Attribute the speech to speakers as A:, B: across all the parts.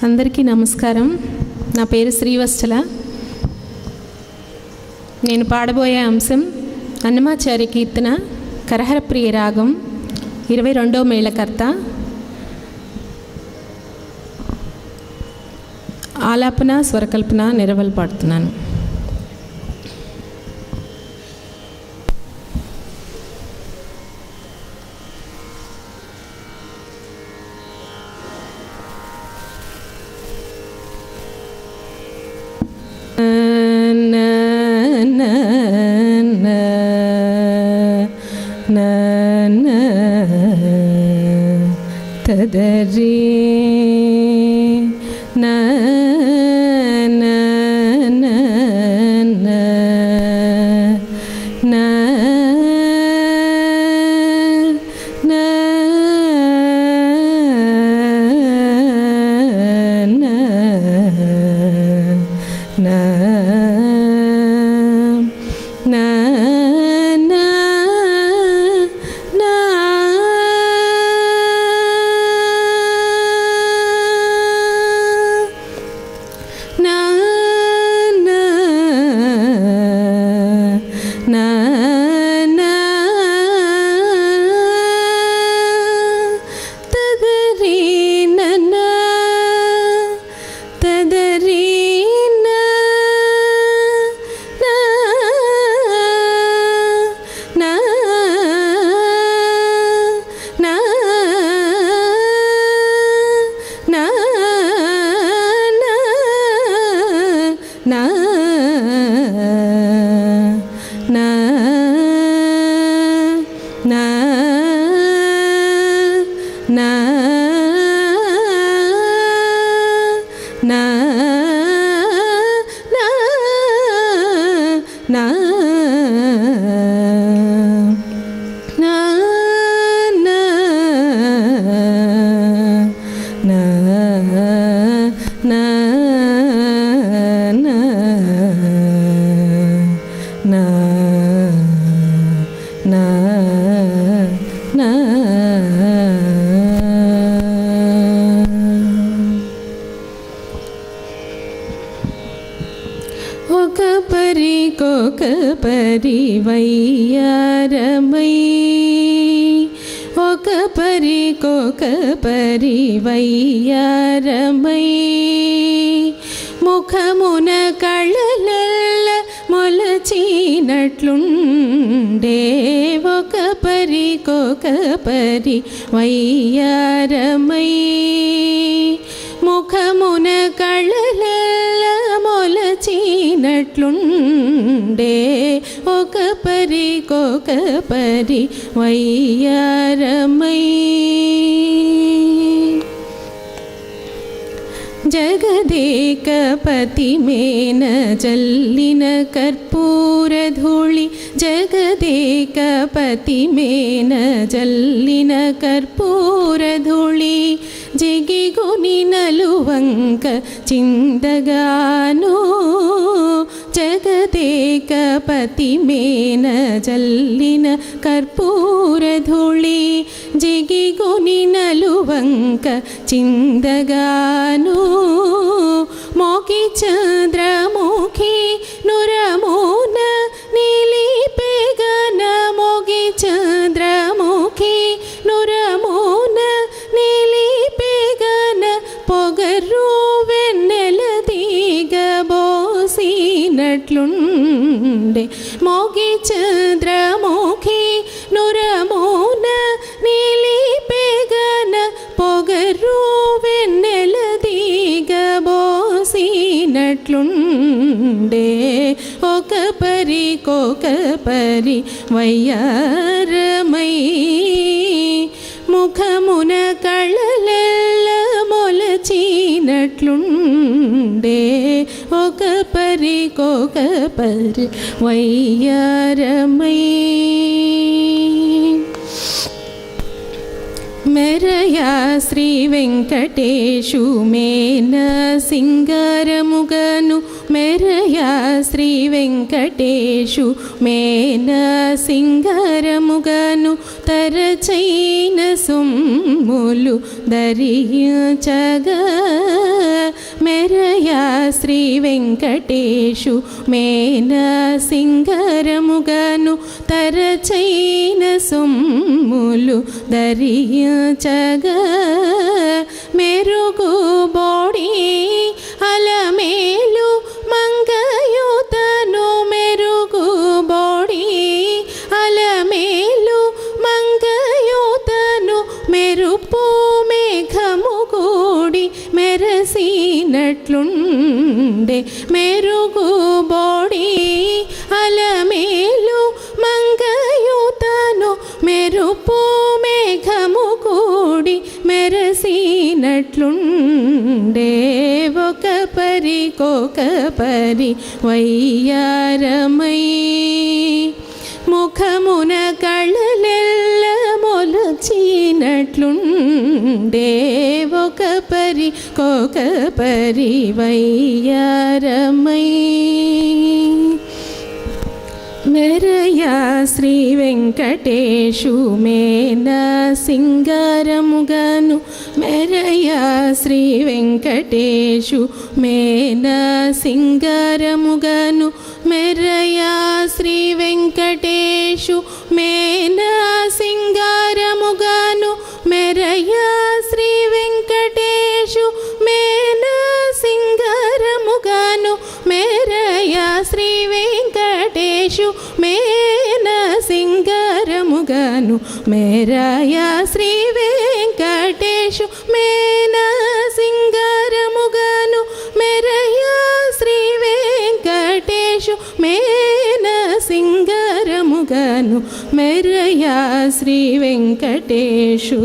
A: అందరికీ నమస్కారం. నా పేరు శ్రీవత్సల. నేను పాడబోయే అంశం అన్నమాచార్య కీర్తన కరహరప్రియ రాగం 22వ మేళకర్త. ఆలాపన స్వరకల్పన నిరవలు పాడుతున్నాను. తదరి పరి వయ్యారమై ఒక పరికొక పరి వయ్యారమై ముఖమున కళలల్ల మొలచినట్లుండే ఒక పరికొక పరి వయ్యారమై ముఖమున కళలల్ల మొలచినట్లుండే ఒక పరికొక పరి వయ్యారమై జగదేకపతి మేన జల్లిన కర్పూర ధూళి జగదేకపతి మేన జల్లిన కర్పూర ధూళి జిగిగుని నలువంక చిందగాను జగదేకపతి మేన జల్లిన కర్పూర ధూళి జిగిగుని నలువంక చిందగాను మోకి చంద్రముఖి నురమోన నీలిపెగన మోగి చంద్రముఖి నురమోన నీలిపెగన పొగరు వెన్నెల దిగబోసినట్లుండే మోగి చంద్రముఖి నురమోన నీలిపెగన పొగరు వెన్నెల దిగబోసినట్లుండే ఒక పరికొక పరి వయ్యారమై ముఖమున కళలల్ల మొలచినట్లుండే ఒక పరికొక పరి వయ్యారమై మెరయా శ్రీ వెంకటేశు మేన సింగారముగను మెరయా శ్రీ వెంకటేశు మేన సింగారముగను తరచైన సొమ్ములు దరించగా మెరయా శ్రీ వెంకటేశు మేన సింగరముగను తరచైన సొమ్ములు ధరించగా మెరుగు బోడి అలమేలు మంగయుతను మెరుగు బోడి అలమేలు మంగయుతను మెరుపు మేఘము కూడి మెరసినట్లుండే మెరుగు బోడి అలమేలు మంగయుతను మెరుపు మేఘము కూడి మెరసినట్లుండే ఒక పరికొక పరి వయ్యారమై ముఖమున కళ్ళెల్ల మొలచినట్లుండే ఒక పరికొక పరి వయ్యారమై మెరయా శ్రీ వెంకటేశు మేన సింగారముగను మెరయా శ్రీ వెంకటేశు మేన సింగారముగను మెరయా శ్రీ వెంకటేశు మేన సింగారముగను మెరయా శ్రీ వెంకటేశు మేన సింగారముగను మెరయా శ్రీ వెంకటేశు మేన సింగారముగను మెరయా శ్రీ వెంకటేశు మేన సింగారముగను మెరయా శ్రీ వెంకటేశు మేన సింగారముగను మెరయా శ్రీ వెంకటేశు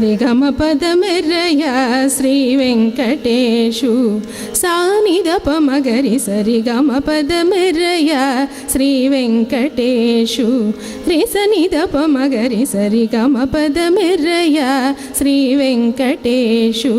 A: నిగమ పద మెరయా శ్రీ వెంకటేశు సానిద పమగరి సరిగమ పద మెరయా శ్రీ వెంకటేశు రిసనిద పమగరి సరిగమ పద మెరయా శ్రీ వెంకటేశు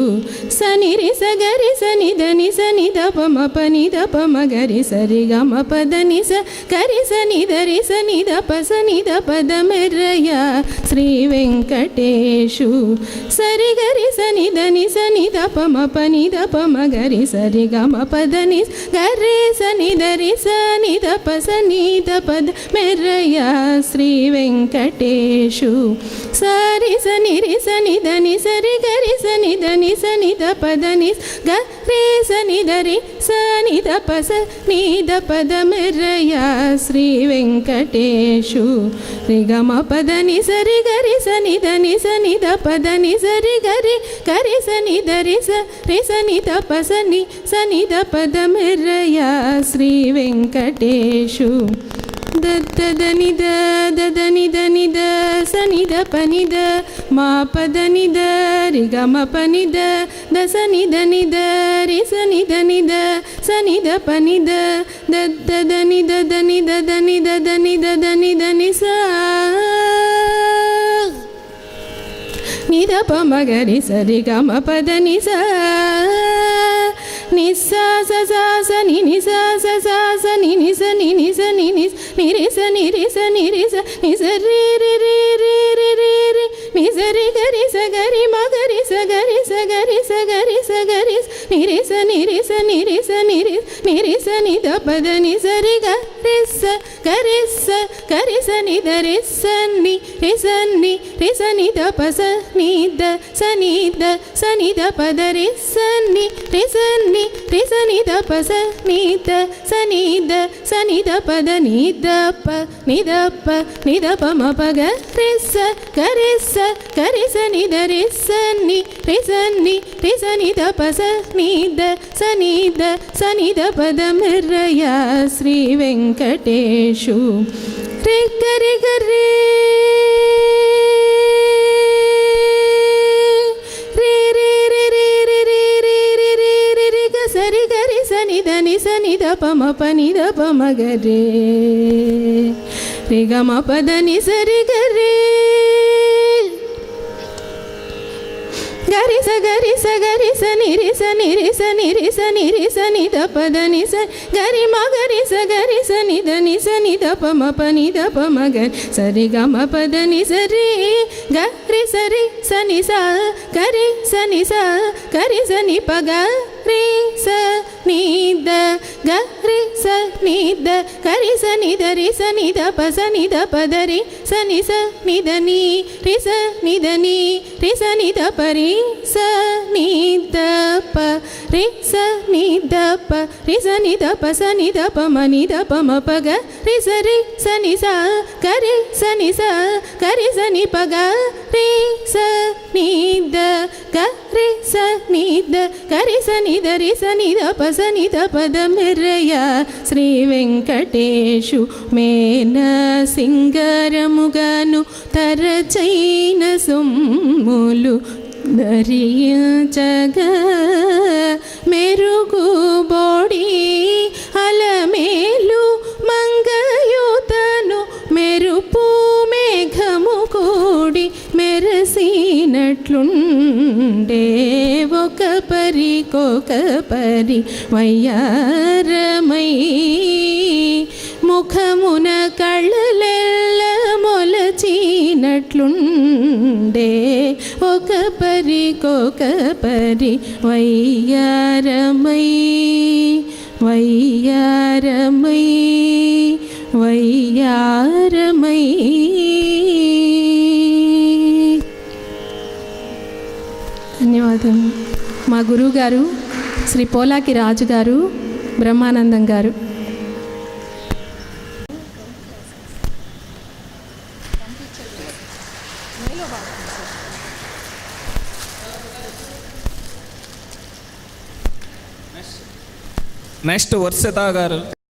A: సని రిస గరి సనిద నిస నిద పమ పనిద పమగరి సరిగమ పద నిస గరి సనిద రిస నిద పస నిద పద మెరయా శ్రీ వెంకటేశు సరి గరి సని దని సని దప మ పని దప మ గరి సరి గ మ పద ని గరి సని దరి సని దప సని దప మెరయా శ్రీ వెంకటేశు సరి సని రి సని దని సరి గరి సని దని సని దప దని గరి సని దరి సని దప సని దప మెరయా శ్రీ వెంకటేశు రి గ మ పద ని సరి గరి సని దని సని దప దని సరి గరి గరి సని దరి సరి సని దప సని దప మెరయా శ్రీ వెంకటేశు దని దని దని ద సని ద పని ద మా పదని ద రి గ మ పని ద సని దని ద రి సని దని ద సని ద పని ద దని దని దని దని దని సా నిద పమగరి సరి గ మ పద ని స ని స స స స ని ని స స స స ని ని స ని ని స ని ని ని రి స ని రి స ని రి స ని స రి రి రి రి రి రి రి ని స రి గరి స గరి మ గరి స గరి స గరి స గరి స గరి ని రి స ని రి స ని రి స ని రి స ని ద పద ని స రి గ రి స గరి స గరి స ని ద రి స ని రి స ని రి స ని ద ప స ని ద స ని ద స ని ద పద రి స ని రి స ని రి స ని ద ప స ని ద స ని ద స ని ద పద ని ద ప ని ద ప ని ద ప మ ప గ రి స గరి స గరి స ని ద రి స ని రి స ని రి స ని ద ప స ని ద స ని ద స ని ద పద మెరయా శ్రీ వెంకటేశు రి గరి గరి సరి గరి సని దని సని ద ప మ పని ద ప మ గరి రి గ మ పద ని సరి గరి గరిస గరిస గరిస నిరిస నిరిస నిరిస నిరిస నిద పద నిస గరి మగరిస గరిస నిద నిస నిద పమ పనిద పమ గరి సరి గమ పద నిస రే గరి సరి సని స గరి సని స గరి సని పగ రే స నిద గరి స నిద గరి స నిద రి స నిద ప స నిద పద రి స ని స నిద ని రి స నిద ని రి స నిద ప రి స నిద ప రి స నిద ప రి స నిద ప స నిద ప మ నిద ప మ ప గ రి స రి స ని స గరి స ని స గరి స ని ప గ రి స నిద గ రి స నిద గరి స నిద రి స నిద ప స నిద పద మెర్రయ శ్రీ వెంకటేశు మేన సింగరముగను తరచైన సొమ్ములు ధరించగ మెరుగు బోడి అలమేలు మంగయుతను మెరుపు మేఘము కూడి మెరసినట్లుండే ఒక పరికొక పరి వయ్యారమై ముఖమున కళ్ళెల్ల మొలచినట్లుండే ఒక పరికొక పరి వయ్యారమై వయ్యారమై వయ్యారమై. ధన్యవాదం. మా గురువు గారు శ్రీ పోలాకి రాజు గారు, బ్రహ్మానందం గారు.
B: నెక్స్ట్ వర్షిత గారు.